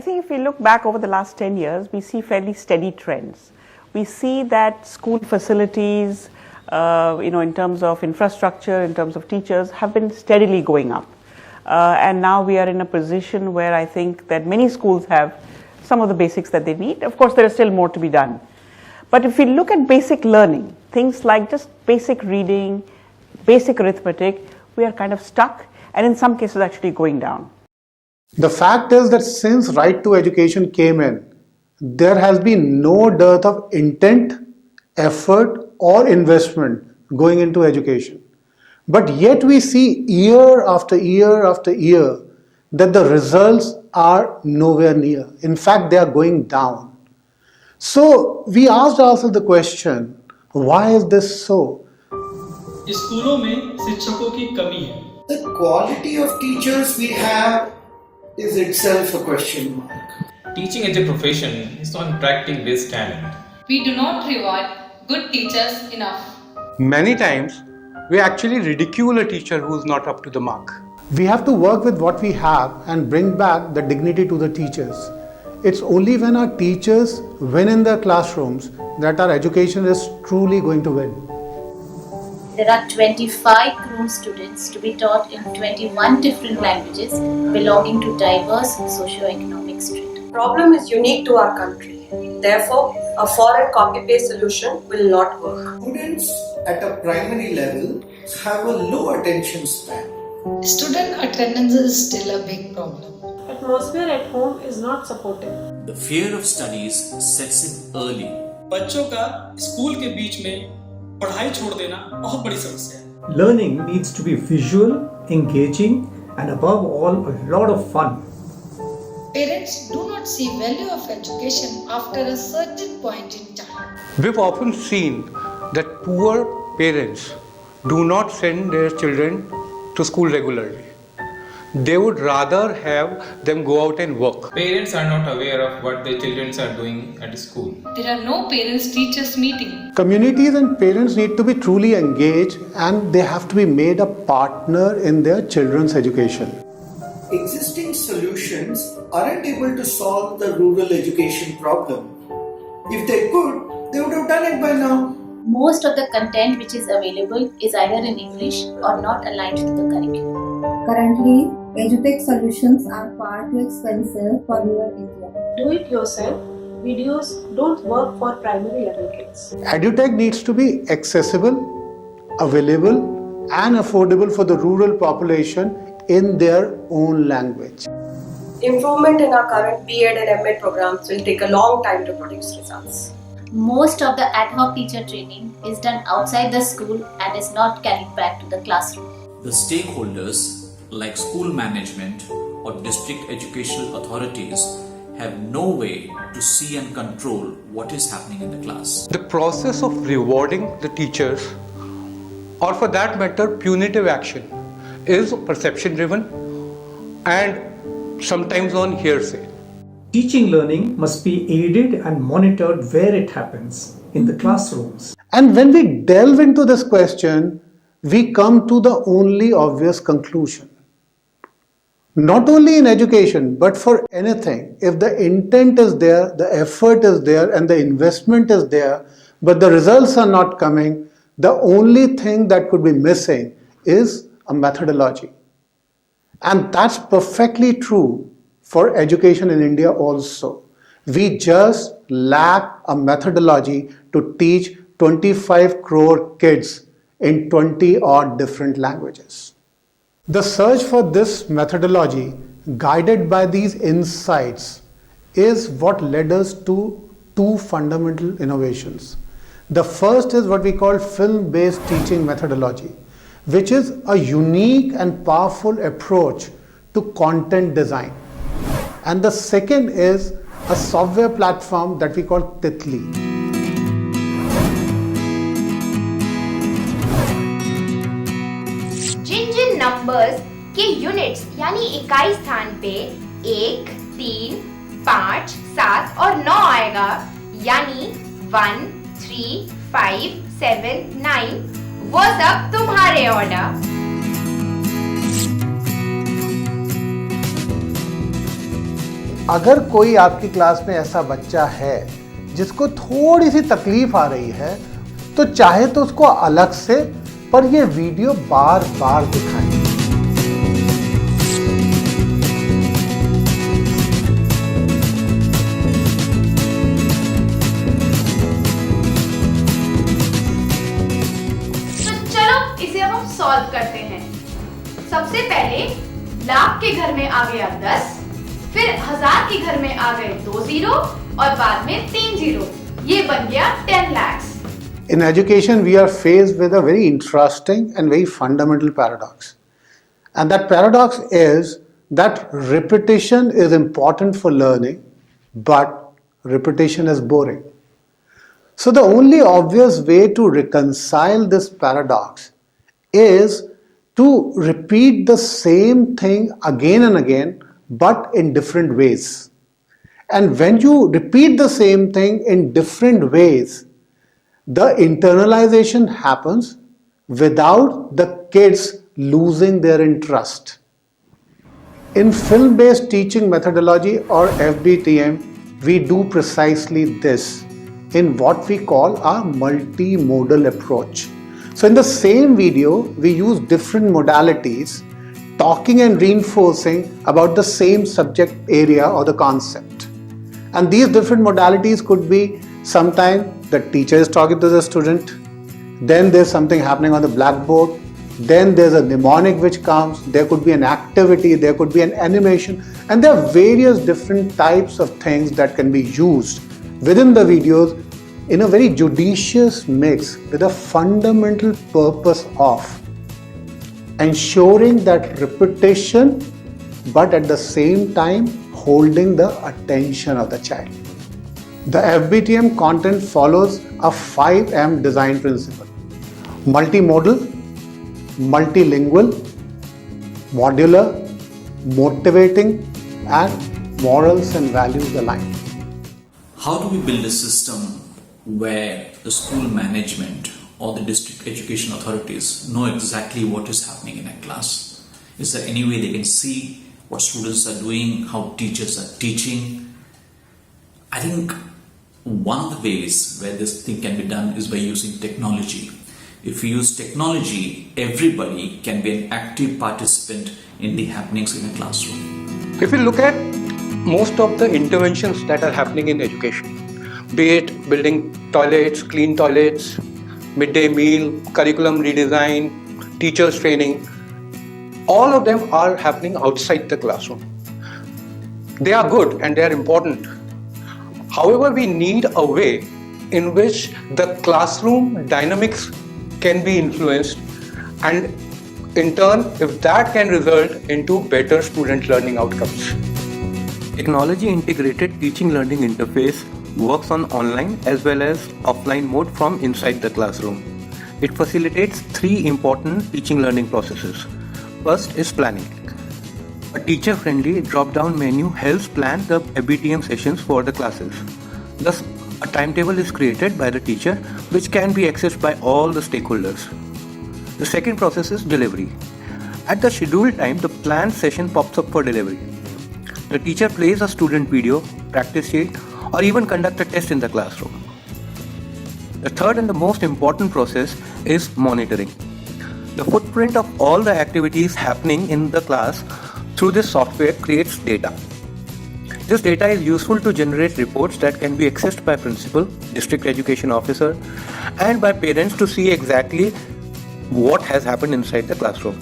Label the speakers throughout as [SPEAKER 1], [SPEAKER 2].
[SPEAKER 1] think if we look back over the last 10 years, we see fairly steady trends. We see that school facilities, in terms of infrastructure, in terms of teachers, have been steadily going up. And now we are in a position where I think that many schools have some of the basics that they need. Of course, there is still more to be done. But if we look at basic learning, things like just basic reading, basic arithmetic, we are kind of stuck, and in some cases actually going down.
[SPEAKER 2] The fact is that since Right to Education came in, there has been no dearth of intent, effort, or investment going into education. But yet we see year after year after year that the results are nowhere near. In fact, they are going down. So we asked ourselves the question, why is this so?
[SPEAKER 3] स्कूलों में शिक्षकों की कमी है.
[SPEAKER 4] The quality of teachers we have is itself a question mark.
[SPEAKER 5] Teaching as a profession is on attracting best talent.
[SPEAKER 6] We do not reward good teachers enough.
[SPEAKER 7] Many times, we actually ridicule a teacher who is not up to the mark.
[SPEAKER 2] We have to work with what we have and bring back the dignity to the teachers. It's only when our teachers win in their classrooms that our education is truly going to win.
[SPEAKER 8] There are 25 crore students to be taught in 21 different languages belonging to diverse socio-economic street.
[SPEAKER 9] Problem is unique to our country. Therefore, a foreign copy-paste solution will not work.
[SPEAKER 4] Students at a primary level have a low attention span.
[SPEAKER 6] Student attendance is still a big problem.
[SPEAKER 10] Atmosphere at home is not supportive.
[SPEAKER 11] The fear of studies sets in early.
[SPEAKER 3] बच्चों का school के बीच में पढ़ाई छोड़ देना बहुत बड़ी समस्या है.
[SPEAKER 12] Learning needs to be visual, engaging, and above all, a lot of fun.
[SPEAKER 6] Parents do not see value of education after a certain point in time.
[SPEAKER 7] We've often seen that poor parents do not send their children to school regularly. They would rather have them go out and work.
[SPEAKER 5] Parents are not aware of what their children are doing at school.
[SPEAKER 6] There are no parents-teachers meeting.
[SPEAKER 2] Communities and parents need to be truly engaged, and they have to be made a partner in their children's education.
[SPEAKER 4] Existing solutions aren't able to solve the rural education problem. If they could, they would have done it by now.
[SPEAKER 8] Most of the content which is available is either in English or not aligned to the curriculum.
[SPEAKER 13] Currently, EduTech solutions are far too expensive for rural India.
[SPEAKER 10] Do it yourself. Videos don't work for primary level kids.
[SPEAKER 2] EduTech needs to be accessible, available, and affordable for the rural population in their own language.
[SPEAKER 9] Improvement in our current B.Ed and M.Ed programs will take a long time to produce results.
[SPEAKER 8] Most of the ad hoc teacher training is done outside the school and is not carried back to the classroom.
[SPEAKER 11] The stakeholders like school management or district educational authorities have no way to see and control what is happening in the class.
[SPEAKER 7] The process of rewarding the teachers, or for that matter, punitive action, is perception driven and sometimes on hearsay.
[SPEAKER 12] Teaching learning must be aided and monitored where it happens, in the classrooms.
[SPEAKER 2] And when we delve into this question, we come to the only obvious conclusion. Not only in education, but for anything, if the intent is there, the effort is there, and the investment is there, but the results are not coming, the only thing that could be missing is a methodology. And that's perfectly true for education in India also. We just lack a methodology to teach 25 crore kids in 20 odd different languages. The search for this methodology, guided by these insights, is what led us to two fundamental innovations. The first is what we call film-based teaching methodology, which is a unique and powerful approach to content design. And the second is a software platform that we call Titli.
[SPEAKER 14] जिन numbers के units यानी इकाई स्थान पे 1, 3, 5, 7 और 9 आएगा, यानी 1, 3, 5, 7, 9, वो सब तुम्हारे ऑर्डर.
[SPEAKER 2] अगर कोई आपकी क्लास में ऐसा बच्चा है जिसको थोड़ी सी तकलीफ आ रही है, तो चाहे तो उसको अलग से पर ये वीडियो बार बार दिखाएं।
[SPEAKER 14] इसे अब हम सॉल्व करते हैं। सबसे पहले लाख के घर में आ गया 10, फिर 1000 के घर में आ गए 2 जीरो और बाद में 3 जीरो। ये बन गया 10 lakhs।
[SPEAKER 2] In education, we are faced with a very interesting and very fundamental paradox. And that paradox is that repetition is important for learning, but repetition is boring. So the only obvious way to reconcile this paradox is to repeat the same thing again and again, but in different ways. And when you repeat the same thing in different ways, the internalization happens without the kids losing their interest. In film-based teaching methodology or FBTM, we do precisely this in what we call our multimodal approach. So in the same video, we use different modalities, talking and reinforcing about the same subject area or the concept. And these different modalities could be sometimes the teacher is talking to the student, then there's something happening on the blackboard, then there's a mnemonic which comes, there could be an activity, there could be an animation, and there are various different types of things that can be used within the videos in a very judicious mix with a fundamental purpose of ensuring that repetition, but at the same time holding the attention of the child. The FBTM content follows a 5M design principle: multimodal, multilingual, modular, motivating, and morals and values aligned.
[SPEAKER 11] How do we build a system where the school management or the district education authorities know exactly what is happening in a class? Is there any way they can see what students are doing, how teachers are teaching? I think one of the ways where this thing can be done is by using technology. If we use technology, everybody can be an active participant in the happenings in a classroom.
[SPEAKER 7] If you look at most of the interventions that are happening in education, be it building toilets, clean toilets, midday meal, curriculum redesign, teachers training, all of them are happening outside the classroom. They are good and they are important. However, we need a way in which the classroom dynamics can be influenced, and in turn, if that can result into better student learning outcomes.
[SPEAKER 15] Technology integrated teaching learning interface works on online as well as offline mode from inside the classroom. It facilitates 3 important teaching learning processes. First is planning. A teacher-friendly drop-down menu helps plan the FBTM sessions for the classes. Thus, a timetable is created by the teacher which can be accessed by all the stakeholders. The second process is delivery. At the scheduled time, the planned session pops up for delivery. The teacher plays a student video, practice sheet, or even conduct a test in the classroom. The third and the most important process is monitoring. The footprint of all the activities happening in the class through this software creates data. This data is useful to generate reports that can be accessed by principal, district education officer, and by parents to see exactly what has happened inside the classroom.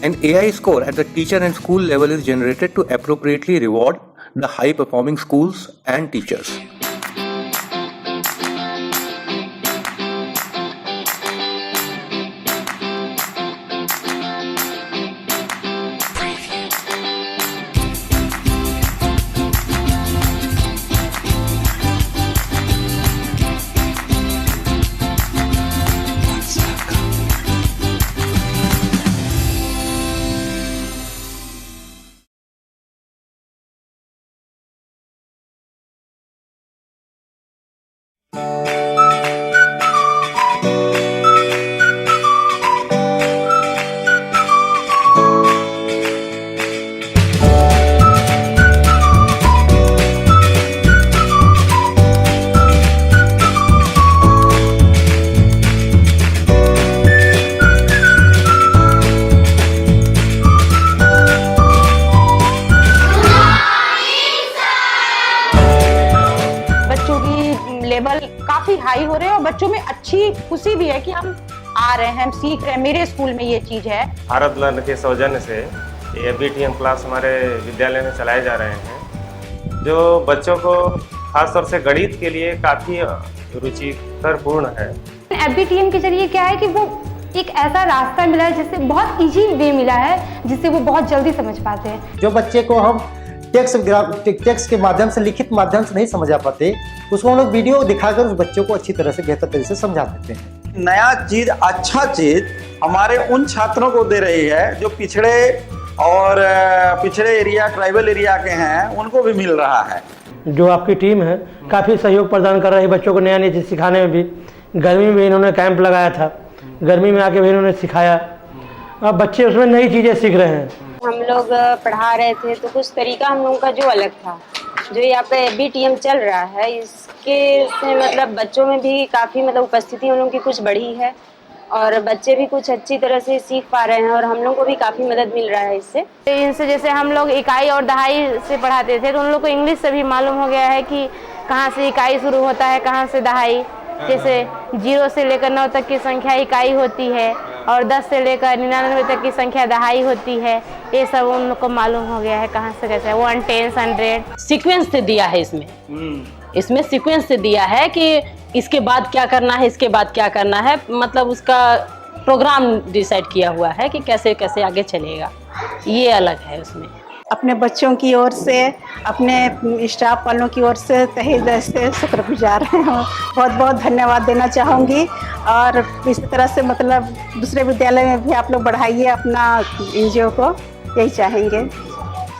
[SPEAKER 15] An AI score at the teacher and school level is generated to appropriately reward the high-performing schools and teachers.
[SPEAKER 16] Level काफी high हो रहे हैं और बच्चों में अच्छी खुशी भी है कि हम आ रहे हैं, हम सीख रहे हैं, मेरे स्कूल में ये चीज है।
[SPEAKER 17] भारत लर्न के सौजन्य से ये FBTM क्लास हमारे विद्यालय में चलाए जा रहे हैं, जो बच्चों को खासतौर से गणित के लिए काफी रुचिकरपूर्ण है।
[SPEAKER 18] FBTM के जरिए क्या है कि वो एक ऐसा रास्ता मिला है जिससे बहुत इजी वे मिला है जिससे वो बहुत जल्दी समझ पाते हैं।
[SPEAKER 19] जो बच्चे को हम टेक्स्ट के माध्यम से, लिखित माध्यम से नहीं समझा पाते, उसको हम लोग वीडियो दिखाकर उस बच्चों को अच्छी तरह से, बेहतर तरीके से समझा देते हैं।
[SPEAKER 20] नया चीज, अच्छा चीज हमारे उन छात्रों को दे रही है जो पिछड़े एरिया, ट्राइबल एरिया के हैं, उनको भी मिल रहा है।
[SPEAKER 21] जो आपकी टीम है काफ़ी सहयोग प्रदान कर रही है बच्चों को नया नई चीज़ सिखाने में भी। गर्मी में भी इन्होंने कैंप लगाया था, गर्मी में आके भी इन्होंने सिखाया, अब बच्चे उसमें नई चीज़ें सीख रहे हैं।
[SPEAKER 22] हम लोग पढ़ा रहे थे तो कुछ तरीका हम लोगों का जो अलग था, जो यहाँ पे FBTM चल रहा है इसके से मतलब बच्चों में भी काफ़ी मतलब उपस्थिति उन लोगों की कुछ बढ़ी है और बच्चे भी कुछ अच्छी तरह से सीख पा रहे हैं और हम लोग को भी काफ़ी मदद मिल रहा है इससे।
[SPEAKER 18] इनसे जैसे हम लोग इकाई और दहाई से पढ़ाते थे तो उन लोग को इंग्लिश से भी मालूम हो गया है कि कहाँ से इकाई शुरू होता है, कहाँ से दहाई। जैसे 0 से लेकर 9 तक की संख्या इकाई होती है और 10 से लेकर 99 तक की संख्या दहाई होती है। ये सब उन लोग को मालूम हो गया है कहाँ से कैसे 1 10 100
[SPEAKER 23] सीक्वेंस से दिया है इसमें सीक्वेंस से दिया है कि इसके बाद क्या करना है, इसके बाद क्या करना है, मतलब उसका प्रोग्राम डिसाइड किया हुआ है कि कैसे कैसे आगे चलेगा। ये अलग है उसमें।
[SPEAKER 24] अपने बच्चों की ओर से, अपने स्टाफ वालों की ओर से तहे दिल से शुक्रगुजार हैं। बहुत बहुत धन्यवाद देना चाहूँगी और इसी तरह से मतलब दूसरे विद्यालय में भी आप लोग बढ़ाइए अपना NGO को, यही चाहेंगे।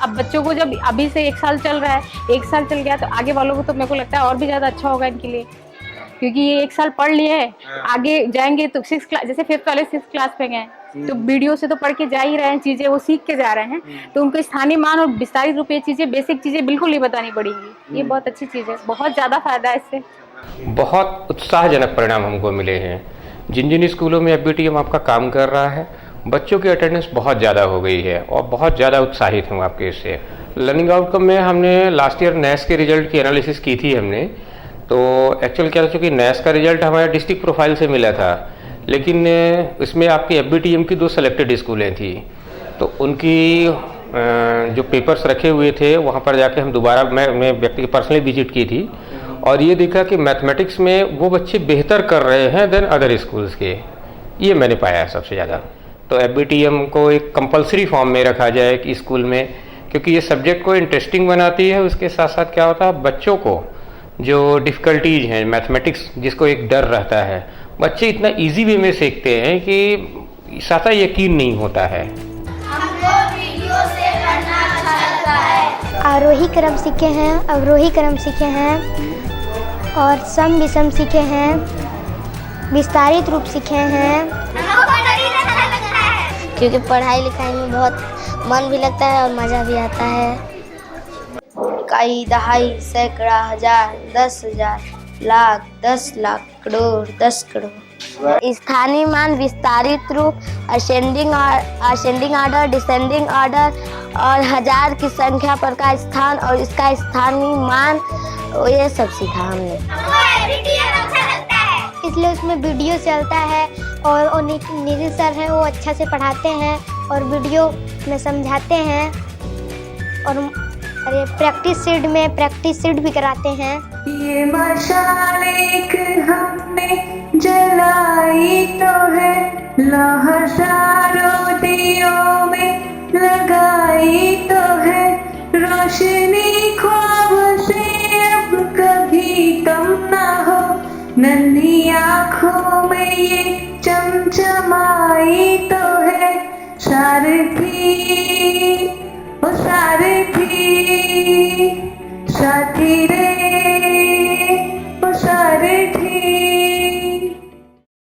[SPEAKER 16] अब बच्चों को जब अभी से 1 साल चल रहा है, 1 साल चल गया तो आगे वालों को तो मेरे को लगता है और भी ज़्यादा अच्छा होगा इनके लिए, क्योंकि ये 1 साल पढ़ लिए है, आगे जाएंगे तो 6th क्लास, जैसे 5th वाले 6th क्लास पे गए तो वीडियो से तो पढ़ के जा ही रहे हैं, चीज़ें वो सीख के जा रहे हैं, तो उनको स्थानीय मान और विस्तारित रूप से चीज़ें, बेसिक चीज़ें बिल्कुल नहीं बतानी पड़ेंगी। ये बहुत अच्छी चीज़ है, बहुत ज़्यादा फायदा है इससे।
[SPEAKER 5] बहुत उत्साहजनक परिणाम हमको मिले हैं। जिन जिन स्कूलों में FBTM आपका काम कर रहा है, बच्चों की अटेंडेंस बहुत ज़्यादा हो गई है और बहुत ज़्यादा उत्साहित हूँ आपके इससे। लर्निंग आउटकम में हमने लास्ट ईयर NAS के रिजल्ट की एनालिसिस की थी हमने, तो एक्चुअल क्या था, चूँकि NAS का रिजल्ट हमारे डिस्ट्रिक्ट प्रोफाइल से मिला था, लेकिन इसमें आपकी FBTM की 2 सेलेक्टेड स्कूलें थी, तो उनकी जो पेपर्स रखे हुए थे वहाँ पर जाके हम दोबारा मैं व्यक्ति पर्सनली विजिट की थी और ये देखा कि मैथमेटिक्स में वो बच्चे बेहतर कर रहे हैं देन अदर स्कूल्स के। ये मैंने पाया है सबसे ज़्यादा। तो FBTM को एक कंपलसरी फॉर्म में रखा जाए कि स्कूल में, क्योंकि ये सब्जेक्ट को इंटरेस्टिंग बनाती है। उसके साथ साथ क्या होता है, बच्चों को जो डिफ़िकल्टीज हैं मैथमेटिक्स, जिसको एक डर रहता है, बच्चे इतना इजी वे में सीखते हैं कि साथा यकीन नहीं होता है।
[SPEAKER 25] हमको वीडियो से पढ़ना अच्छा लगता है।
[SPEAKER 26] आरोही क्रम सीखे हैं, अवरोही क्रम सीखे हैं और सम विषम सीखे हैं, विस्तारित रूप सीखे हैं। क्योंकि पढ़ाई लिखाई में बहुत मन भी लगता है और मज़ा भी आता है। इकाई, दहाई, सैकड़ा, हजार, 10,000, लाख, 10 लाख, करोड़, 10 करोड़। स्थानीय मान, विस्तारित रूप, असेंडिंग ऑर्डर, डिसेंडिंग ऑर्डर और हजार की संख्या पर का स्थान और इसका स्थानीय मान, ये सब सीखा हमने। इसलिए उसमें वीडियो चलता है और निधि सर हैं वो अच्छा से पढ़ाते हैं और वीडियो में समझाते हैं और अरे प्रैक्टिस शीट भी कराते हैं।
[SPEAKER 25] ये मशाल एक हमने जलाई तो है, हजारों दियों में लगाई तो है, रोशनी ख्वाब से अब कभी कम ना हो, नन्ही आँखों में ये चमचमाई तो है, सारथी ओ सारथी, साथी रे